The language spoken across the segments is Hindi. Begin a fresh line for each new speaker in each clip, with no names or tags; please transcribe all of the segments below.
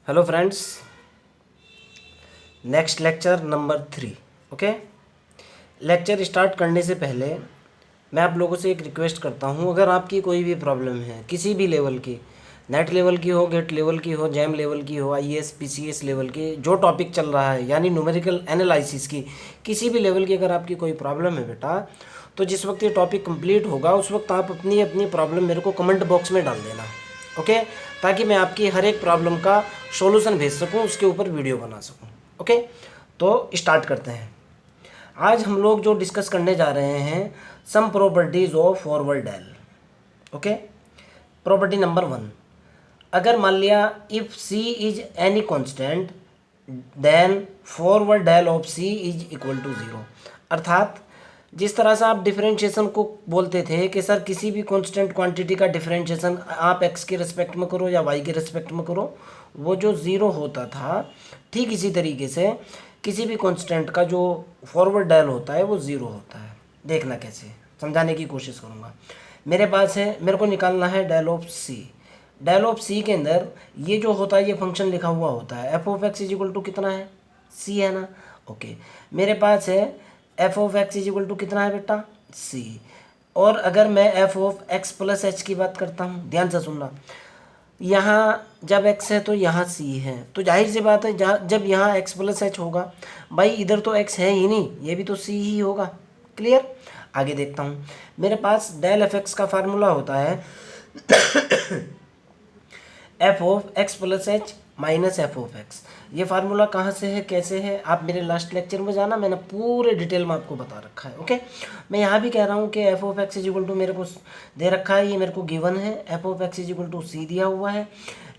Hello friends, next lecture number 3। Okay, lecture start करने से पहले मैं आप लोगों से एक रिक्वेस्ट करता हूँ। अगर आपकी कोई भी प्रॉब्लम है किसी भी लेवल की, नेट लेवल की हो, गेट लेवल की हो, जैम लेवल की हो, आईएएस पीसीएस लेवल की, जो टॉपिक चल रहा है यानी न्यूमेरिकल एनालिसिस की, किसी भी लेवल की अगर आपकी कोई प्रॉब्लम है बेटा, तो जिस वक्त ये टॉपिक कंप्लीट होगा उस वक्त आप अपनी अपनी प्रॉब्लम मेरे को कमेंट बॉक्स में डाल देना। ओके, ताकि मैं आपकी हर एक प्रॉब्लम का सॉल्यूशन भेज सकूं, उसके ऊपर वीडियो बना सकूं। ओके, तो स्टार्ट करते हैं। आज हम लोग जो डिस्कस करने जा रहे हैं, some properties of forward del. Okay, property number 1, अगर मान लिया if C is any constant then forward del of C is equal to 0। अर्थात जिस तरह से आप डिफरेंशिएशन को बोलते थे कि सर किसी भी कांस्टेंट क्वांटिटी का डिफरेंशिएशन आप एक्स के रिस्पेक्ट में करो या वाई के रिस्पेक्ट में करो, वो जो ज़ीरो होता था, ठीक इसी तरीके से किसी भी कांस्टेंट का जो फॉरवर्ड डेल होता है वो ज़ीरो होता है। देखना कैसे, समझाने की कोशिश करूँगा। मेरे पास है, मेरे को निकालना है del of c. Del of c के अंदर ये जो होता है, ये फंक्शन लिखा हुआ होता है, f of x is equal to कितना है, सी है ना। ओके, मेरे पास है f of x is equal to कितना है बेटा, सी। और अगर मैं f of x plus h की बात करता हूँ, ध्यान से सुनना, यहाँ जब x है तो यहाँ c है, तो जाहिर सी बात है जब यहाँ x प्लस एच होगा, भाई इधर तो x है ही नहीं, ये भी तो c ही होगा। क्लियर, आगे देखता हूँ। मेरे पास डेल एफ एक्स का फार्मूला होता है f of x plus h minus f of x. ये फार्मूला कहाँ से है, कैसे है, आप मेरे लास्ट लेक्चर में जाना, मैंने पूरे डिटेल में आपको बता रखा है। ओके, मैं यहाँ भी कह रहा हूँ कि f of x is equal to मेरे को दे रखा है, ये मेरे को गिवन है, f of x is equal to c दिया हुआ है।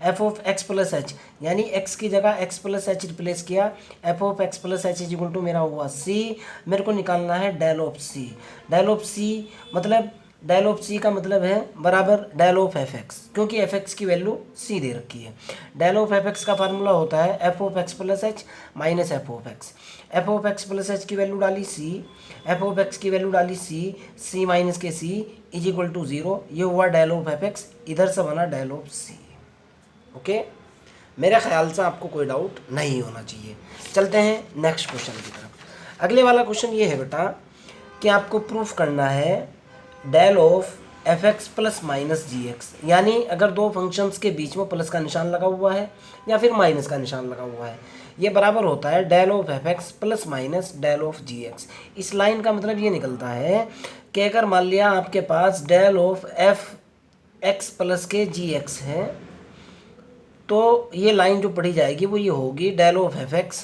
F of x plus h यानी एक्स की जगह एक्स प्लस एच रिप्लेस किया, f of x plus h is equal to मेरा हुआ सी। मेरे को निकालना है del of c. Del of c मतलब डेल ऑफ सी का मतलब है बराबर डेल ऑफ एफ एक्स, क्योंकि एफ एक्स की वैल्यू सी दे रखी है। डेल ऑफ एफ एक्स का फार्मूला होता है f of x plus h minus f of x. F of x plus h की वैल्यू डाली सी, एफ ऑफ एक्स की वैल्यू डाली सी, सी माइनस के सी इज इक्वल टू 0। ये हुआ डेल ऑफ एफ एक्स, इधर से बना डेल ऑफ सी। ओके, मेरे ख्याल से आपको कोई डाउट नहीं होना चाहिए। चलते हैं नेक्स्ट क्वेश्चन की तरफ। अगले वाला क्वेश्चन ये है बेटा कि आपको प्रूफ करना है del of f x plus minus g x, यानी अगर दो फंक्शंस के बीच में प्लस का निशान लगा हुआ है या फिर माइनस का निशान लगा हुआ है, ये बराबर होता है del of f x plus minus del of g x. इस लाइन का मतलब ये निकलता है कि अगर मान लिया आपके पास del of f x plus k g x है, तो ये लाइन जो पढ़ी जाएगी वो ये होगी del of f x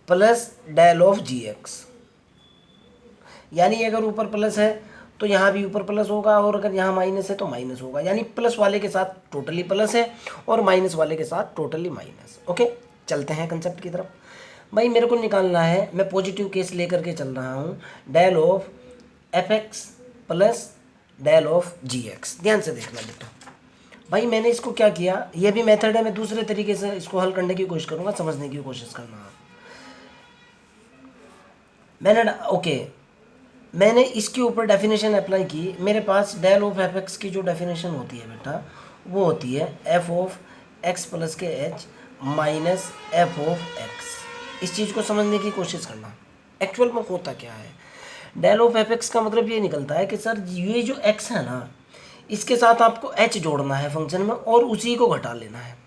plus del of g x. यानी अगर ऊपर प्लस है तो यहाँ भी ऊपर प्लस होगा, और अगर यहाँ माइनस है तो माइनस होगा, यानी प्लस वाले के साथ टोटली प्लस है और माइनस वाले के साथ टोटली माइनस। ओके, चलते हैं कंसेप्ट की तरफ। भाई मेरे को निकालना है, मैं पॉजिटिव केस लेकर के चल रहा हूँ, del of f x plus del of g x. ध्यान से देखना बेटा, भाई मैंने इसको क्या किया, ये भी मेथड है, मैं दूसरे तरीके से इसको हल करने की कोशिश करूँगा, समझने की कोशिश करना। मैंने इसके ऊपर डेफिनेशन अप्लाई की। मेरे पास डेल ऑफ एफ एक्स की जो डेफिनेशन होती है बेटा, वो होती है f of x plus k h minus f of x. इस चीज़ को समझने की कोशिश करना, एक्चुअल में होता क्या है। डेल ऑफ एफ एक्स का मतलब ये निकलता है कि सर ये जो एक्स है ना, इसके साथ आपको एच जोड़ना है फंक्शन में और उसी को घटा लेना है।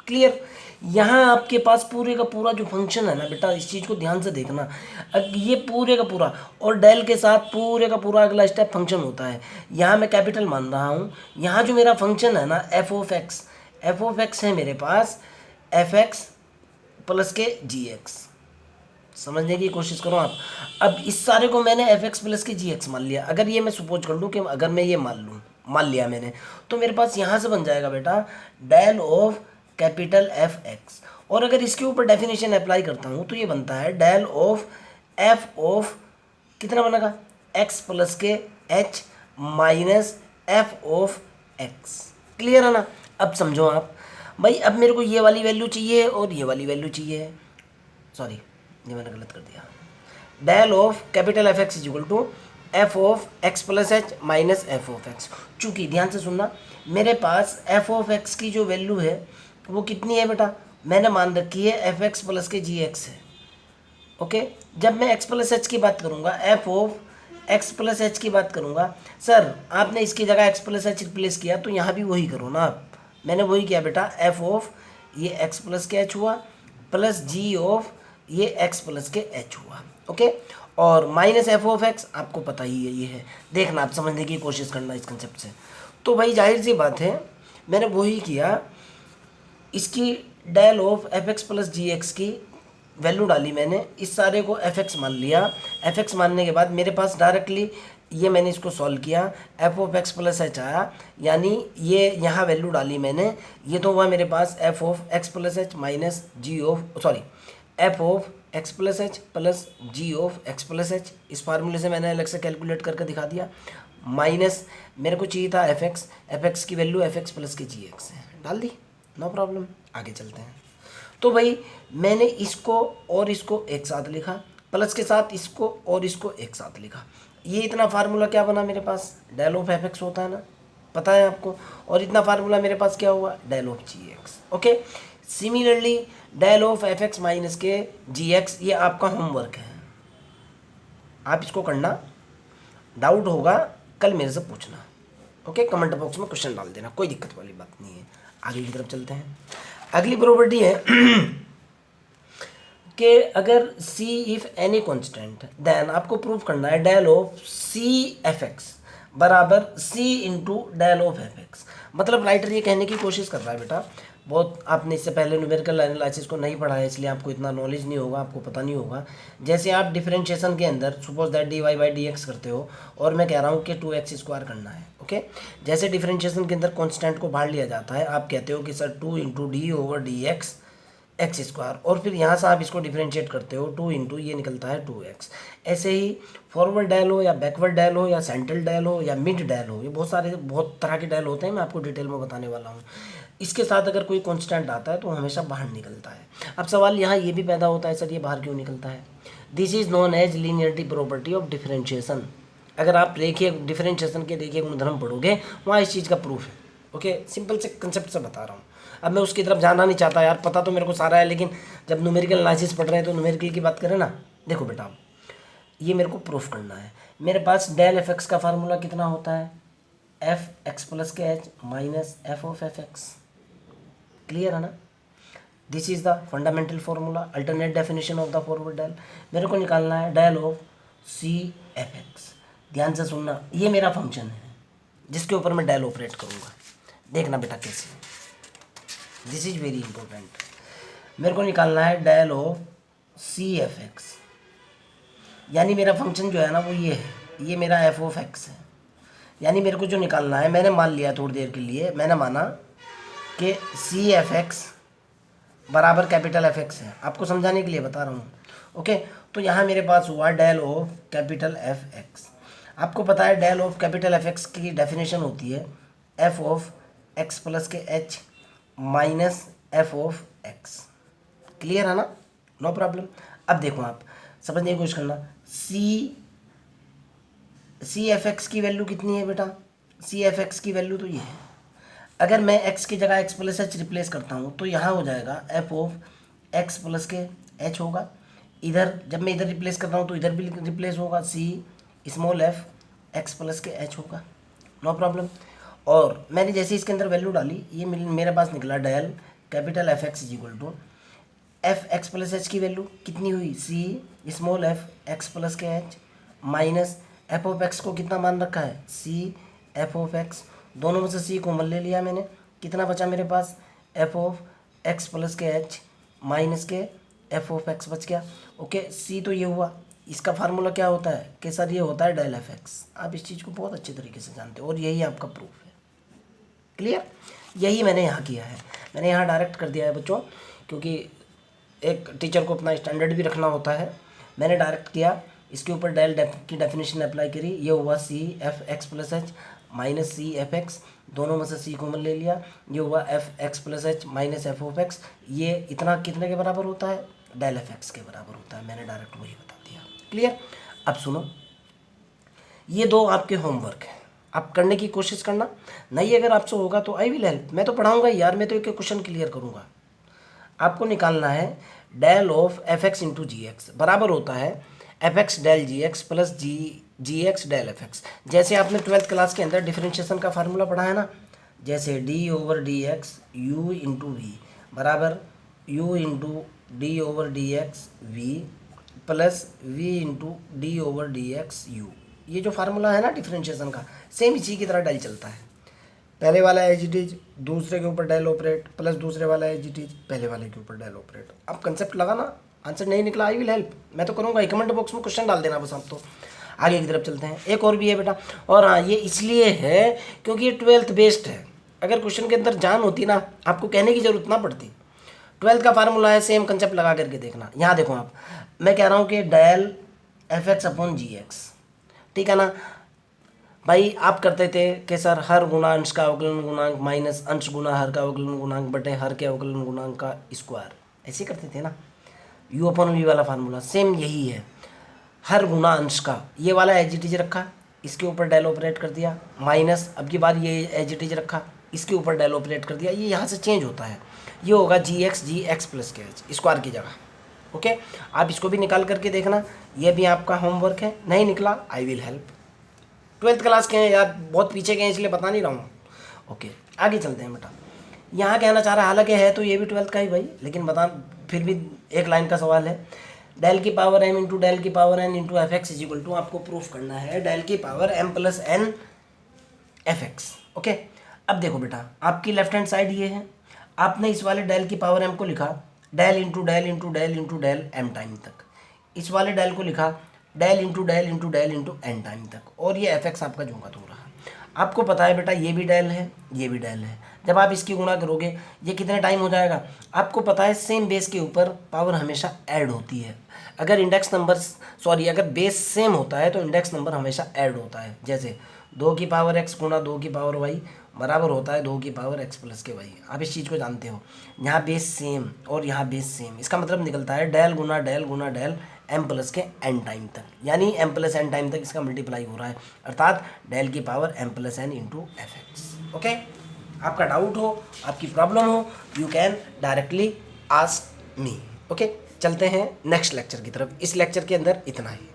क्लियर, यहाँ आपके पास पूरे का पूरा जो फंक्शन है ना बेटा, इस चीज़ को ध्यान से देखना, ये पूरे का पूरा और डेल के साथ पूरे का पूरा अगला स्टेप फंक्शन होता है। यहाँ मैं कैपिटल मान रहा हूँ, यहाँ जो मेरा फंक्शन है ना एफ ऑफ एक्स है मेरे पास F x plus k g x. समझने की कोशिश करो आप। अब इस सारे को मैंने F x plus k g x मान लिया। अगर ये मैं सपोज कर लूँ कि अगर मैं ये मान लिया मैंने, तो मेरे पास यहाँ से बन जाएगा बेटा del of capital F x. और अगर इसके ऊपर डेफिनेशन अप्लाई करता हूँ तो ये बनता है डेल ऑफ एफ ऑफ कितना बनेगा, x plus k h minus f of x. Clear है ना। अब समझो आप, भाई अब मेरे को ये वाली वैल्यू चाहिए और ये वाली वैल्यू चाहिए, सॉरी ये मैंने गलत कर दिया। Del of capital F x is equal to f of x plus h minus f of x. चूँकि ध्यान से सुनना, मेरे पास एफ ऑफ एक्स की जो वैल्यू है वो कितनी है बेटा, मैंने मान रखी है f x plus k g x है। ओके, जब मैं एक्स प्लस एच की बात करूँगा, F of x plus h की बात करूँगा, सर आपने इसकी जगह एक्स प्लस एच रिप्लेस किया तो यहाँ भी वही करो ना आप। मैंने वही किया बेटा, एफ ऑफ ये एक्स प्लस के एच हुआ प्लस जी ऑफ ये एक्स प्लस के एच हुआ। ओके, और माइनस एफ ऑफ एक्स आपको पता ही है ये है, देखना आप समझने की कोशिश करना इस कंसेप्ट से। तो भाई जाहिर सी बात है मैंने वही किया, इसकी del of f x plus g x की वैल्यू डाली मैंने, इस सारे को एफ एक्स मान लिया। एफ एक्स मानने के बाद मेरे पास डायरेक्टली ये मैंने इसको सॉल्व किया, f of x plus H आया, यानी ये यहाँ वैल्यू डाली मैंने, ये तो हुआ मेरे पास f of x plus h minus g of sorry f of x plus h plus g of x plus h. इस फार्मूले से मैंने अलग से कैलकुलेट करके दिखा दिया, माइनस मेरे को चाहिए था एफ एक्स की value F x plus k g x है, डाल दी, नो प्रॉब्लम। आगे चलते हैं। तो भाई मैंने इसको और इसको एक साथ लिखा, प्लस के साथ इसको और इसको एक साथ लिखा, ये इतना फार्मूला क्या बना मेरे पास, डेल ऑफ एफ एक्स होता है ना, पता है आपको, और इतना फार्मूला मेरे पास क्या हुआ, del of g x. Okay, similarly del of f x minus k g x, ये आपका होमवर्क है, आप इसको करना, डाउट होगा कल मेरे से पूछना। ओके, कमेंट बॉक्स में क्वेश्चन डाल देना, कोई दिक्कत वाली बात नहीं है। आगे की तरफ चलते हैं। अगली प्रॉपर्टी है कि अगर C if any constant then आपको प्रूफ करना है del of C f x बराबर C into del of f x. मतलब राइटर ये कहने की कोशिश कर रहा है बेटा, बहुत आपने इससे पहले न्यूमेरिकल एनालिसिस को नहीं पढ़ा है इसलिए आपको इतना नॉलेज नहीं होगा, आपको पता नहीं होगा। जैसे आप डिफरेंशिएशन के अंदर suppose that d y by d x करते हो और मैं कह रहा हूँ कि 2x² करना है। ओके, जैसे डिफरेंशिएशन के अंदर कांस्टेंट को बाहर लिया जाता है, आप कहते हो कि sir 2 into d over d x x², और फिर यहाँ से आप इसको डिफरेंशिएट करते हो 2 इंटू ये निकलता है 2x। ऐसे ही फॉरवर्ड डायल हो या बैकवर्ड डायल हो या सेंट्रल डायल हो या मिड डायल हो, ये बहुत तरह के डायल होते हैं, मैं आपको डिटेल में बताने वाला हूँ। इसके साथ अगर कोई कांस्टेंट आता है तो हमेशा बाहर निकलता है। अब सवाल यहाँ ये भी पैदा होता है, सर ये बाहर क्यों निकलता है। This is known as linearity property of differentiation. अगर आप रेखीय डिफरेंशिएशन के रेखीय गुणधर्म पढ़ोगे वहाँ इस चीज़ का प्रूफ है। ओके, सिंपल से कंसेप्ट से बता रहा हूँ। अब मैं उसकी तरफ जाना नहीं चाहता यार, पता तो मेरे को सारा है, लेकिन जब न्यूमेरिकल एनालिसिस पढ़ रहे हैं तो न्यूमेरिकल की बात करें ना। देखो बेटा, ये मेरे को प्रूफ करना है। मेरे पास डेल एफ एक्स का फार्मूला कितना होता है, f x plus k h minus f of f x. Clear है ना, this is the fundamental formula, alternate definition of the forward del. मेरे को निकालना है del of c f x. ध्यान से सुनना, ये मेरा फंक्शन है जिसके ऊपर मैं डेल ऑपरेट करूँगा, देखना बेटा कैसे, दिस इज वेरी इंपॉर्टेंट। मेरे को निकालना है del of c f x, यानी मेरा फंक्शन जो है ना वो ये है, ये मेरा एफ ऑफ एक्स है। यानी मेरे को जो निकालना है, मैंने मान लिया थोड़ी देर के लिए, मैंने माना कि सी एफ एक्स बराबर कैपिटल एफ एक्स है, आपको समझाने के लिए बता रहा हूँ। ओके, तो यहाँ मेरे पास हुआ del of capital F x. आपको पता है del of capital F x की डेफिनेशन होती है f of x plus k h minus f of x. Clear है ना, नो प्रॉब्लम। अब देखो आप समझने की कोशिश करना, सी एफ एक्स की वैल्यू कितनी है बेटा, सी एफ एक्स की वैल्यू तो ये है। अगर मैं x की जगह x प्लस एच रिप्लेस करता हूँ तो यहाँ हो जाएगा F of x plus k H होगा। इधर जब मैं इधर रिप्लेस कर रहा हूँ तो इधर भी रिप्लेस होगा, सी small f x plus k H होगा, नो प्रॉब्लम। और मैंने जैसे इसके अंदर वैल्यू डाली, ये मेरे पास निकला del capital F x is equal to f x plus h की वैल्यू कितनी हुई, c small f x plus k h minus f of x को कितना मान रखा है, सी एफ ऑफ एक्स। दोनों में से सी कॉमन ले लिया मैंने, कितना बचा मेरे पास, f of x plus k h minus के एफ ऑफ एक्स बच गया। ओके, सी तो ये हुआ, इसका फार्मूला क्या होता है कि सर ये होता है डेल एफ एक्स। आप इस चीज़ को बहुत अच्छे तरीके से जानते हो और यही आपका प्रूफ है। क्लियर, यही मैंने यहाँ किया है, मैंने यहाँ डायरेक्ट कर दिया है बच्चों, क्योंकि एक टीचर को अपना स्टैंडर्ड भी रखना होता है। मैंने डायरेक्ट किया, इसके ऊपर डेल की डेफिनेशन अप्लाई करी, ये हुआ c f x plus h minus c f x, दोनों में से सी कॉमन ले लिया, ये हुआ f x plus h minus f of x. ये इतना कितने के बराबर होता है, डेल एफ एक्स के बराबर होता है। मैंने डायरेक्ट वही बता दिया। क्लियर, अब सुनो, ये दो आपके होमवर्क है, आप करने की कोशिश करना, नहीं अगर आपसे होगा तो आई विल हेल्प, मैं तो पढ़ाऊँगा यार, मैं तो एक क्वेश्चन क्लियर करूँगा। आपको निकालना है del of f x into g x बराबर होता है f x del g x plus g x del f x. जैसे आपने 12th क्लास के अंदर डिफरेंशिएशन का फार्मूला पढ़ा है ना, जैसे d over d x u into v बराबर u into d over d x v plus v into d over d x u. ये जो फार्मूला है ना डिफरेंशिएशन का, सेम इसी की तरह डेल चलता है। पहले वाला एज इट इज दूसरे के ऊपर डेल ऑपरेट प्लस दूसरे वाला एज इट इज पहले वाले के ऊपर डेल ऑपरेट। अब कंसेप्ट लगा ना, आंसर नहीं निकला आई विल हेल्प, मैं तो करूँगा, कमेंट बॉक्स में क्वेश्चन डाल देना बस। आप तो आगे की तरफ चलते हैं, एक और भी है बेटा। और हाँ, ये इसलिए है क्योंकि ये 12th बेस्ड है। अगर क्वेश्चन के अंदर जान होती ना, आपको कहने की जरूरत ना पड़ती। 12th का फार्मूला है, सेम कंसेप्ट लगा करके देखना। यहाँ देखो आप, मैं कह रहा हूँ कि डेल एफ एक्स अपॉन जी एक्स, ठीक है ना भाई। आप करते थे कि सर हर गुना अंश का अवकलन गुणांक माइनस अंश गुना हर का अवकलन गुणांक बटे हर के अवकलन गुणांक का स्क्वायर, ऐसे करते थे ना। यू अपॉन वी वाला फार्मूला सेम यही है, हर गुना अंश का, ये वाला एज इट इज रखा, इसके ऊपर डेल ऑपरेट कर दिया, माइनस अब की बार ये एज इट इज रखा, इसके ऊपर डेल ऑपरेट कर दिया। ये यहाँ से चेंज होता है, ये होगा जी x plus k H square की जगह। ओके, आप इसको भी निकाल करके देखना, ये भी आपका होमवर्क है। नहीं निकला I will help. 12th class के हैं यार, बहुत पीछे गए इसलिए बता नहीं रहा हूँ। ओके, आगे चलते हैं बेटा। यहाँ कहना चाह रहा है, हालांकि है तो ये भी 12th का ही भाई, लेकिन बता फिर भी एक लाइन का सवाल है। डेल की पावर m इंटू डेल की power n into f x is equal to, आपको प्रूफ करना है डेल की power m plus n f x. Okay, अब देखो बेटा, आपकी लेफ्ट हैंड साइड ये है, आपने इस वाले डेल की पावर m को लिखा del into del into del into del m time तक, इस वाले डेल को लिखा del into del into del into n time तक, और ये एफ एक्स आपका जुंगा तो रहा। आपको पता है बेटा ये भी डेल है, ये भी डेल है। जब आप इसकी गुणा करोगे ये कितने टाइम हो जाएगा, आपको पता है सेम बेस के ऊपर पावर हमेशा ऐड होती है। अगर इंडेक्स नंबर अगर बेस सेम होता है तो इंडेक्स नंबर हमेशा ऐड होता है। जैसे 2 की पावर x गुणा 2 की पावर y बराबर होता है 2 की पावर x प्लस के y। आप इस चीज़ को जानते हो, यहाँ बेस सेम और यहाँ बेस सेम, इसका मतलब निकलता है डेल गुना डेल m प्लस के n टाइम तक, यानी m प्लस n टाइम तक इसका मल्टीप्लाई हो रहा है, अर्थात डेल की power m plus n into f x. Okay, आपका डाउट हो, आपकी प्रॉब्लम हो, you can directly ask me. Okay, चलते हैं नेक्स्ट लेक्चर की तरफ। इस लेक्चर के अंदर इतना ही।